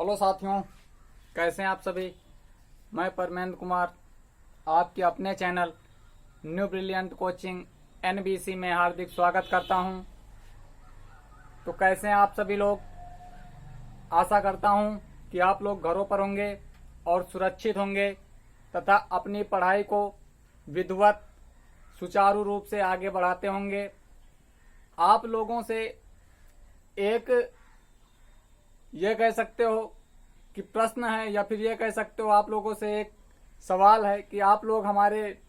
Hello साथियों, कैसे हैं आप सभी। मैं परमेंद्र कुमार आपके अपने channel new brilliant coaching NBC में हार्दिक स्वागत करता हूं। तो कैसे हैं आप सभी लोग। आशा करता हूं कि आप लोग घरों पर होंगे और सुरक्षित होंगे तथा अपनी पढ़ाई को विधिवत सुचारू रूप से आगे बढ़ाते होंगे। आप लोगों से एक ये कह सकते हो कि प्रश्न है या फिर ये कह सकते हो आप लोगों से एक सवाल है कि आप लोग हमारे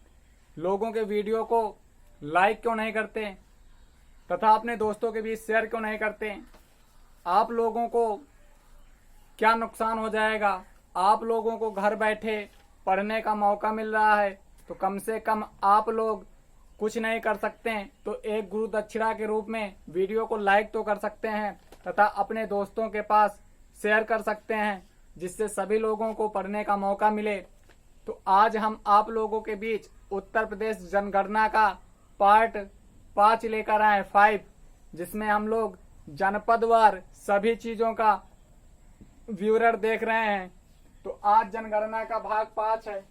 लोगों के वीडियो को लाइक क्यों नहीं करते तथा अपने दोस्तों के बीच शेयर क्यों नहीं करते। आप लोगों को क्या नुकसान हो जाएगा। आप लोगों को घर बैठे पढ़ने का मौका मिल रहा है तो कम से कम आप लोग कुछ नहीं कर सकते तो एक गुरु दक्षिणा के रूप में वीडियो को लाइक तो कर सकते हैं तथा अपने दोस्तों के पास शेयर कर सकते हैं जिससे सभी लोगों को पढ़ने का मौका मिले। तो आज हम आप लोगों के बीच उत्तर प्रदेश जनगणना का पार्ट 5 लेकर आए 5, जिसमें हम लोग जनपदवार सभी चीजों का विवरण देख रहे हैं। तो आज जनगणना का भाग 5 है।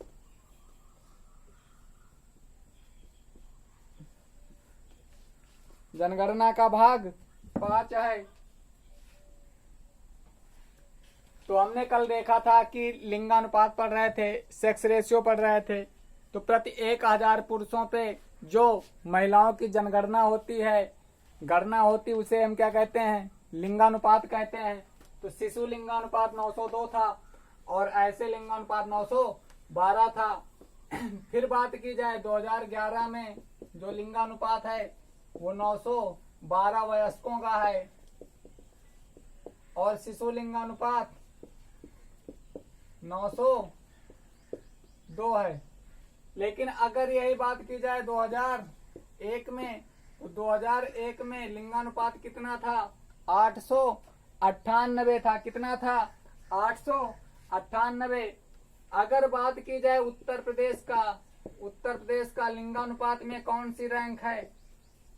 जनगणना का भाग 5 है। तो हमने कल देखा था कि लिंगानुपात पढ़ रहे थे, सेक्स रेशियो पढ़ रहे थे। तो प्रति 1000 पुरुषों पे जो महिलाओं की जनगणना होती है, गणना होती, उसे हम क्या कहते हैं, लिंगानुपात कहते हैं। तो शिशु लिंगानुपात 902 था और ऐसे लिंगानुपात 912 था। फिर बात की जाए 2011 में जो लिंगानुपात है वो 912 वयस्कों का है और शिशु लिंगानुपात 902 है। लेकिन अगर यही बात की जाए 2001 में, तो 2001 में लिंगानुपात कितना था, 898 था। कितना था, 898। अगर बात की जाए उत्तर प्रदेश का लिंगानुपात में कौन सी रैंक है,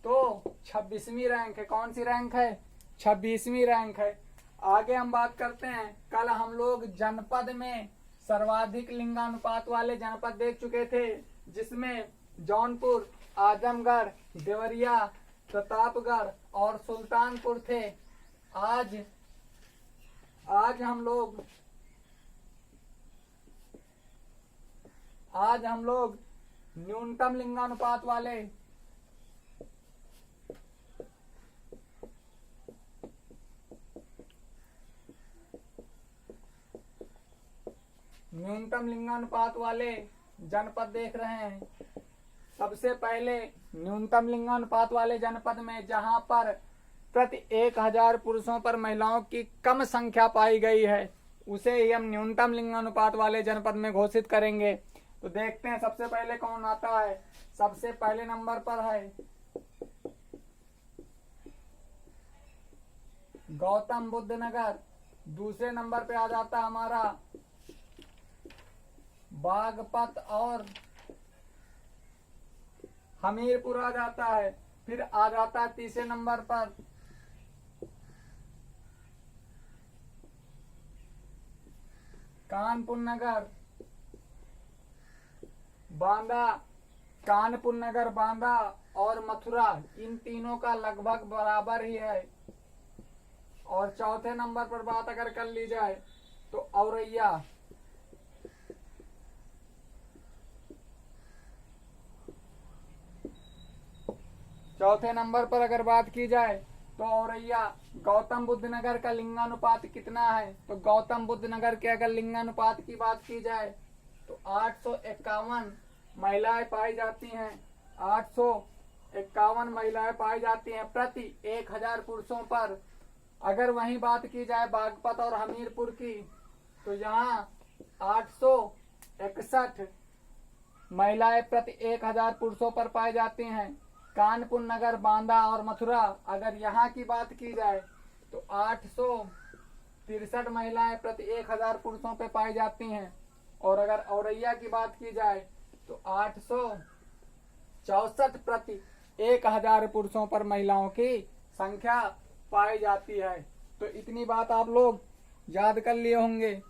तो 26वीं रैंक है। कौन सी रैंक है, 26वीं रैंक है। आगे हम बात करते हैं। कल हम लोग जनपद में सर्वाधिक लिंगानुपात वाले जनपद देख चुके थे, जिसमें जौनपुर, आजमगढ़, देवरिया, प्रतापगढ़ और सुल्तानपुर थे। आज हम लोग न्यूनतम लिंगानुपात वाले जनपद देख रहे हैं। सबसे पहले न्यूनतम लिंगानुपात वाले जनपद में जहां पर प्रति 1000 पुरुषों पर महिलाओं की कम संख्या पाई गई है, उसे ही हम न्यूनतम लिंगानुपात वाले जनपद में घोषित करेंगे। तो देखते हैं सबसे पहले कौन आता है। सबसे पहले नंबर पर है गौतम बुद्ध नगर। दूसरे नंबर पे आ जाता हमारा बागपत और हमीरपुर आ जाता है। फिर आ जाता है तीसरे नंबर पर कानपुर नगर, बांदा, कानपुर नगर, बांदा और मथुरा। इन तीनों का लगभग बराबर ही है। और चौथे नंबर पर बात अगर कर ली जाए तो औरैया। चौथे नंबर पर अगर बात की जाए तो औरैया। गौतम बुद्ध नगर का लिंगानुपात कितना है, तो गौतम बुद्ध नगर के अगर लिंगानुपात की बात की जाए तो 851 महिलाएं पाई जाती हैं। 851 महिलाएं पाई जाती हैं प्रति 1000 पुरुषों पर। अगर वहीं बात की जाए बागपत और हमीरपुर की, तो यहाँ 861 महिलाएं प्रति 1000 पुरुषों पर पाई जाती हैं। कानपुर नगर, बांदा और मथुरा, अगर यहाँ की बात की जाए तो 863 महिलाएं प्रति 1000 पुरुषों पर पाई जाती हैं। और अगर औरैया की बात की जाए तो 864 प्रति 1000 पुरुषों पर महिलाओं की संख्या पाई जाती है। तो इतनी बात आप लोग याद कर लिए होंगे,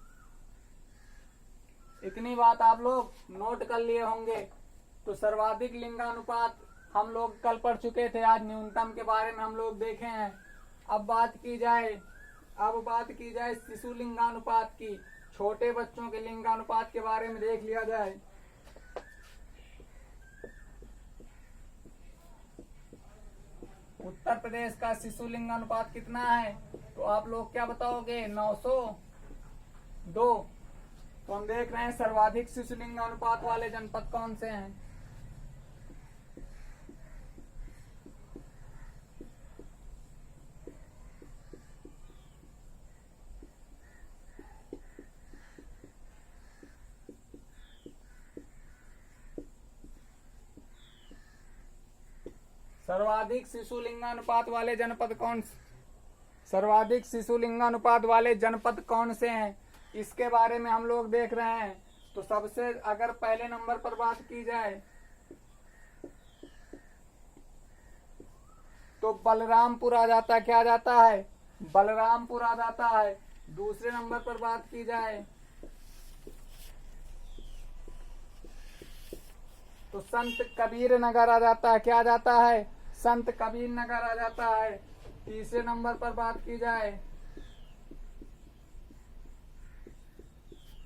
इतनी बात आप लोग नोट कर लिए होंगे। तो सर्वाधिक लिंगानुपात हम लोग कल पढ़ चुके थे, आज न्यूनतम के बारे में हम लोग देखे हैं। अब बात की जाए शिशु लिंगानुपात की, छोटे बच्चों के लिंगानुपात के बारे में देख लिया जाए। उत्तर प्रदेश का शिशु लिंगानुपात कितना है? तो आप लोग क्या बताओगे? 902। तो हम देख रहे हैं सर्वाधिक शिशु लिंगानुपात वाले जनपद कौन से हैं। सर्वाधिक शिशु लिंगानुपात वाले जनपद कौन से हैं, इसके बारे में हम लोग देख रहे हैं। तो सबसे अगर पहले नंबर पर बात की जाए तो बलरामपुर आ जाता है। क्या आ जाता है? बलरामपुर आ जाता है। दूसरे नंबर पर बात की जाए तो संत कबीर नगर आ जाता है। क्या आ जाता है? संत कबीर नगर आ जाता है। तीसरे नंबर पर बात की जाए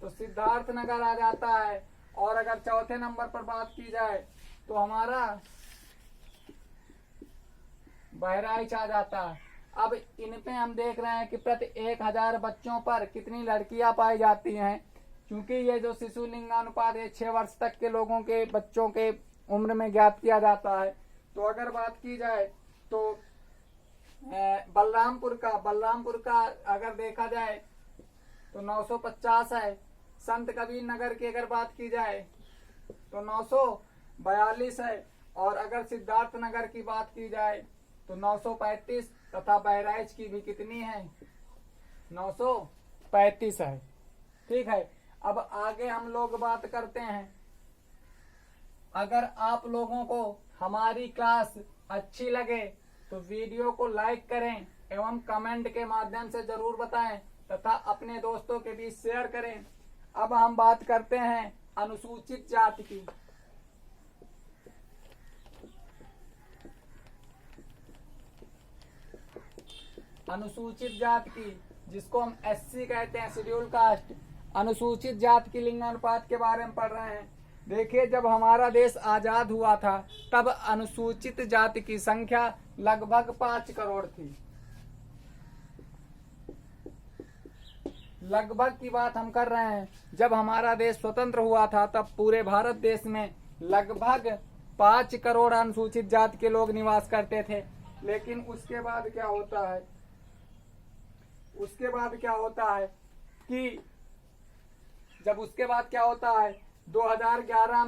तो सिद्धार्थ नगर आ जाता है। और अगर चौथे नंबर पर बात की जाए तो हमारा बहराइच आ जाता है। अब इन पे हम देख रहे हैं कि प्रति 1000 बच्चों पर कितनी लड़कियां पाई जाती हैं, क्योंकि ये जो शिशु लिंगानुपात है 6 वर्ष तक के लोगों के बच्चों के उम्र में ज्ञात किया जाता है। तो अगर बात की जाए तो बलरामपुर का अगर देखा जाए तो 950 है। संत कबीर नगर की अगर बात की जाए तो 942 है। और अगर सिद्धार्थ नगर की बात की जाए तो 935 तथा बहराइच की भी कितनी है? 935 है। ठीक है, अब आगे हम लोग बात करते हैं। अगर आप लोगों को हमारी क्लास अच्छी लगे तो वीडियो को लाइक करें एवं कमेंट के माध्यम से जरूर बताएं तथा अपने दोस्तों के बीच शेयर करें। अब हम बात करते हैं अनुसूचित जाति की। अनुसूचित जाति की, जिसको हम एससी कहते हैं, शेड्यूल कास्ट, अनुसूचित जाति की लिंगानुपात के बारे में पढ़ रहे हैं। देखिए, जब हमारा देश आजाद हुआ था तब अनुसूचित जाति की संख्या लगभग 5 करोड़ थी। लगभग की बात हम कर रहे हैं। जब हमारा देश स्वतंत्र हुआ था तब पूरे भारत देश में लगभग 5 करोड़ अनुसूचित जाति के लोग निवास करते थे। लेकिन उसके बाद क्या होता है? उसके बाद क्या होता है कि 2011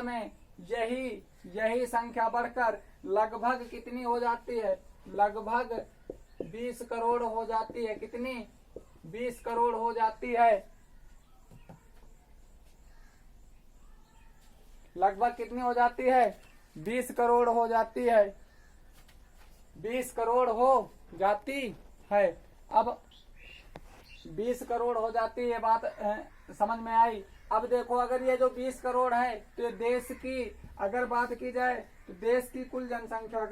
में यही संख्या बढ़कर लगभग कितनी हो जाती है? लगभग 20 करोड़ हो जाती है। कितनी? 20 करोड़ हो जाती है। लगभग कितनी हो जाती है? 20 करोड़ हो जाती है। 20 करोड़ हो जाती है। अब 20 करोड़ हो जाती है, बात समझ में आई। अब देखो, अगर ये जो 20 करोड़ है तो देश की अगर बात की जाए तो देश की कुल जनसंख्या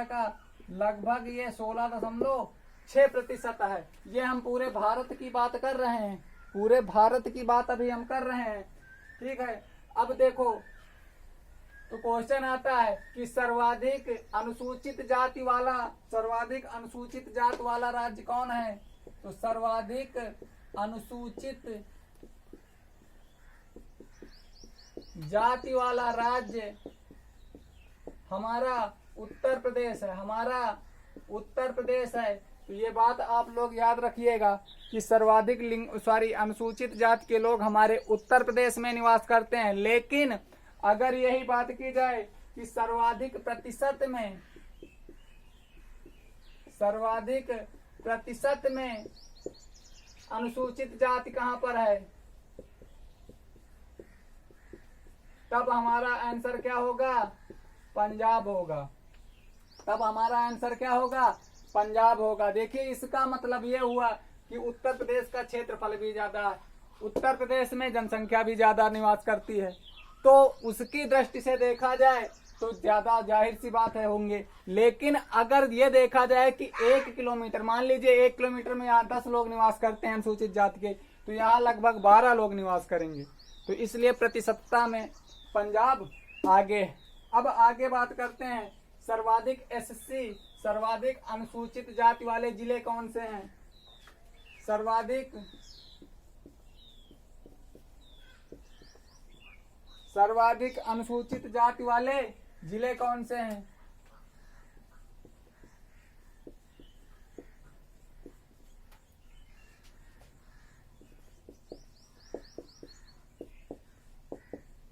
का लगभग ये 16.6% है। ये हम पूरे भारत की बात कर रहे हैं। पूरे भारत की बात अभी हम कर रहे हैं। ठीक है, अब देखो तो क्वेश्चन आता है कि सर्वाधिक अनुसूचित जाति वाला राज्य कौन है? तो सर्वाधिक अनुसूचित जाति वाला राज्य हमारा उत्तर प्रदेश है। तो ये बात आप लोग याद रखिएगा कि अनुसूचित जाति के लोग हमारे उत्तर प्रदेश में निवास करते हैं। लेकिन अगर यही बात की जाए कि सर्वाधिक प्रतिशत में अनुसूचित जाति कहां पर है, तब हमारा आंसर क्या होगा? पंजाब होगा। तब हमारा आंसर क्या होगा? पंजाब होगा। देखिए इसका मतलब ये हुआ कि उत्तर प्रदेश का क्षेत्रफल भी ज्यादा है, उत्तर प्रदेश में जनसंख्या भी ज्यादा निवास करती है, तो उसकी दृष्टि से देखा जाए तो ज्यादा जाहिर सी बात है होंगे। लेकिन अगर ये देखा जाए कि 1 किलोमीटर, मान लीजिए 1 किलोमीटर में यहाँ 10 लोग निवास करते हैं अनुसूचित जाति के, तो यहाँ लगभग 12 लोग निवास करेंगे, तो इसलिए प्रतिशतता में पंजाब आगे। अब आगे बात करते हैं सर्वाधिक एससी, सर्वाधिक अनुसूचित जाति वाले जिले कौन से हैं। सर्वाधिक अनुसूचित जाति वाले जिले कौन से हैं।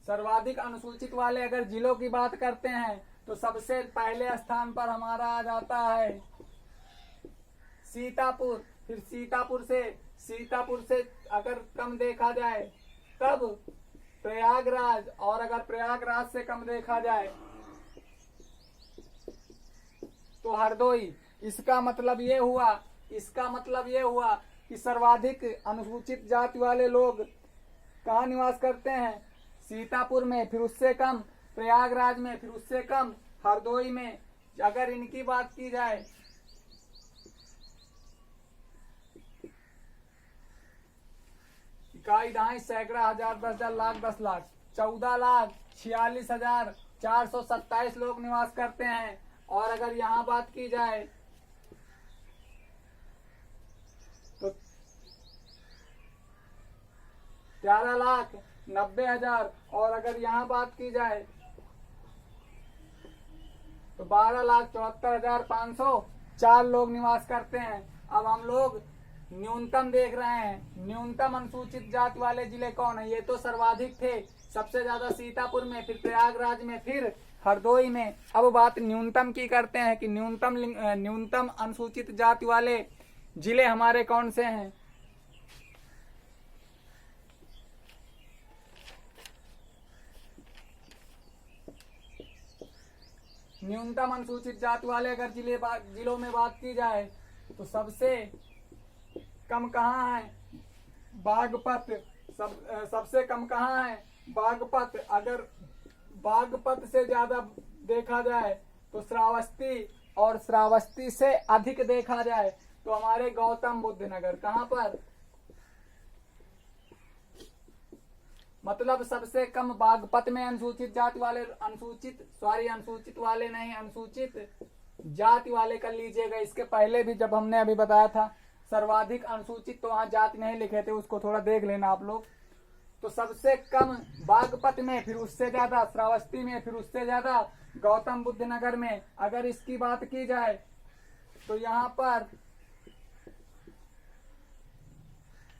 सर्वाधिक अनुसूचित वाले अगर जिलों की बात करते हैं तो सबसे पहले स्थान पर हमारा आ जाता है सीतापुर। फिर सीतापुर से अगर कम देखा जाए तब प्रयागराज, और अगर प्रयागराज से कम देखा जाए तो हरदोई। इसका मतलब ये हुआ कि सर्वाधिक अनुसूचित जाति वाले लोग कहाँ निवास करते हैं, सीतापुर में, फिर उससे कम प्रयागराज में, फिर उससे कम हरदोई में। अगर इनकी बात की जाए इकाई, दहाई, सैकड़ा, हजार, 10,000, लाख, 10 लाख, 14,46,427 लोग निवास करते हैं। और अगर यहाँ बात की जाए तो 13,90,000, और अगर यहाँ बात की जाए तो 12,74,504 लोग निवास करते हैं। अब हम लोग न्यूनतम देख रहे हैं, न्यूनतम अनुसूचित जाति वाले जिले कौन है। ये तो सर्वाधिक थे, सबसे ज्यादा सीतापुर में, फिर प्रयागराज में, फिर हरदोई में। अब बात न्यूनतम की करते हैं कि न्यूनतम अनुसूचित जाति वाले जिले हमारे कौन से हैं। न्यूनतम अनुसूचित जाति वाले अगर जिलों में बात की जाए तो सबसे कम कहाँ है, बागपत। सबसे कम कहाँ है, बागपत। अगर बागपत से ज्यादा देखा जाए तो श्रावस्ती, और श्रावस्ती से अधिक देखा जाए तो हमारे गौतम बुद्ध नगर। कहाँ पर, मतलब सबसे कम बागपत में अनुसूचित जाति वाले, अनुसूचित जाति वाले कर लीजिएगा। इसके पहले भी जब हमने अभी बताया था सर्वाधिक अनुसूचित, तो वहां जाति नहीं लिखे थे, उसको थोड़ा देख लेना आप लोग। तो सबसे कम बागपत में, फिर उससे ज्यादा श्रावस्ती में, फिर उससे ज्यादा गौतम बुद्ध नगर में। अगर इसकी बात की जाए तो यहाँ पर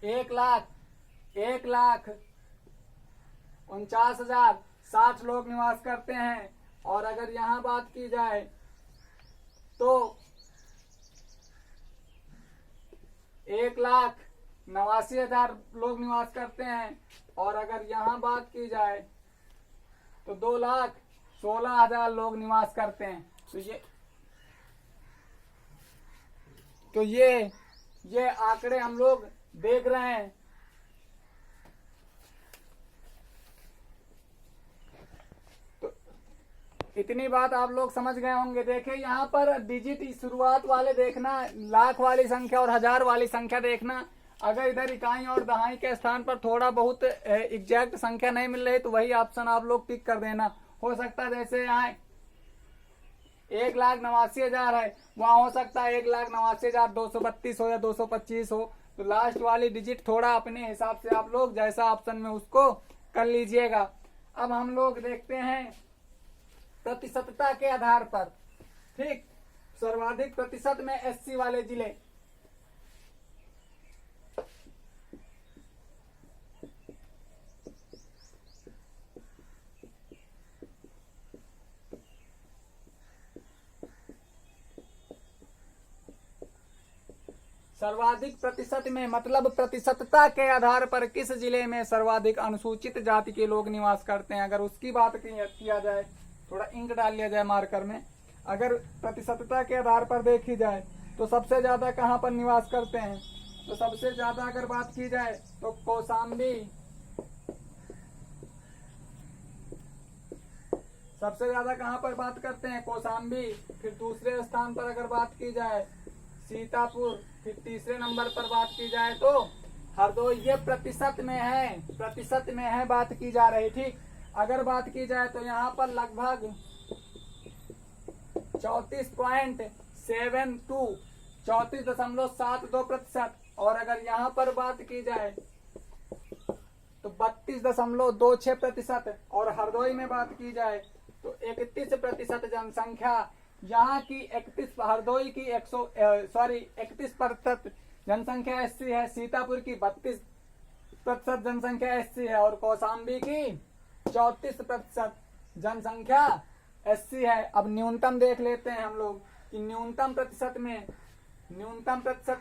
1,49,060 लोग निवास करते हैं। और अगर यहाँ बात की जाए तो 1,89,000 लोग निवास करते हैं। और अगर यहाँ बात की जाए तो 2,16,000 लोग निवास करते हैं। तो ये आंकड़े हम लोग देख रहे हैं। तो इतनी बात आप लोग समझ गए होंगे। देखिए यहाँ पर डिजिट शुरुआत वाले देखना, लाख वाली संख्या और हजार वाली संख्या देखना। अगर इधर इकाई और दहाई के स्थान पर थोड़ा बहुत एग्जैक्ट संख्या नहीं मिल रही तो वही ऑप्शन आप लोग टिक कर देना। हो सकता है जैसे यहाँ 1,89,000 है, वहां हो सकता है 1,89,232 हो या 225 हो। तो लास्ट वाली डिजिट थोड़ा अपने हिसाब से आप लोग जैसा ऑप्शन में उसको कर लीजिएगा। अब हम लोग देखते हैं प्रतिशतता के आधार पर, ठीक, सर्वाधिक प्रतिशत में एससी वाले जिले। सर्वाधिक प्रतिशत में मतलब प्रतिशतता के आधार पर किस जिले में सर्वाधिक अनुसूचित जाति के लोग निवास करते हैं। अगर उसकी बात किया जाए, थोड़ा इंक डाल लिया जाए मार्कर में। अगर प्रतिशतता के आधार पर देखी जाए तो सबसे ज्यादा कहाँ पर निवास करते हैं? तो सबसे ज्यादा अगर बात की जाए तो कौशाम्बी, सबसे ज्यादा कहाँ पर बात करते हैं? कौशाम्बी। फिर दूसरे स्थान पर अगर बात की जाए सीतापुर, फिर तीसरे नंबर पर बात की जाए तो हरदोई। ये प्रतिशत में है, प्रतिशत में है बात की जा रही। ठीक, अगर बात की जाए तो यहाँ पर लगभग 34.72, 34.72%। और अगर यहाँ पर बात की जाए तो 32.26%। और हरदोई में बात की जाए तो 31% जनसंख्या यहाँ की 31, हरदोई की 31% जनसंख्या एससी है, सीतापुर की 32% जनसंख्या एससी है और कौशाम्बी की 34% जनसंख्या एससी है। अब न्यूनतम देख लेते हैं हम लोग कि न्यूनतम प्रतिशत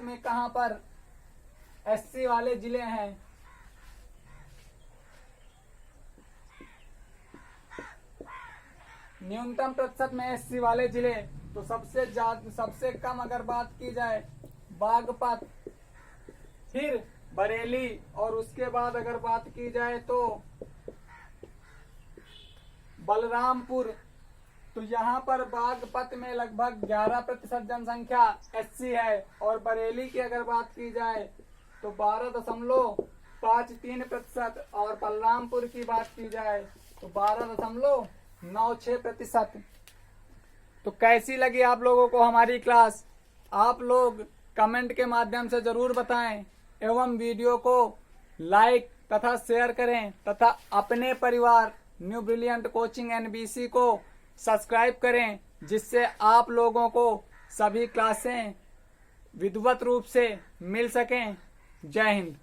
में कहां पर एससी वाले जिले हैं। न्यूनतम प्रतिशत में एससी वाले जिले तो सबसे कम अगर बात की जाए बागपत, फिर बरेली, और उसके बाद अगर बात की जाए तो बलरामपुर। तो यहाँ पर बागपत में लगभग 11% जनसंख्या एससी है और बरेली की अगर बात की जाए तो 12.53% और बलरामपुर की बात की जाए तो 12.96%। तो कैसी लगी आप लोगों को हमारी क्लास? आप लोग कमेंट के माध्यम से जरूर बताएं एवं वीडियो को लाइक तथा शेयर करें तथा अपने परिवार न्यू ब्रिलियंट कोचिंग एनबीसी को सब्सक्राइब करें, जिससे आप लोगों को सभी क्लासें विधिवत रूप से मिल सकें। जय हिंद।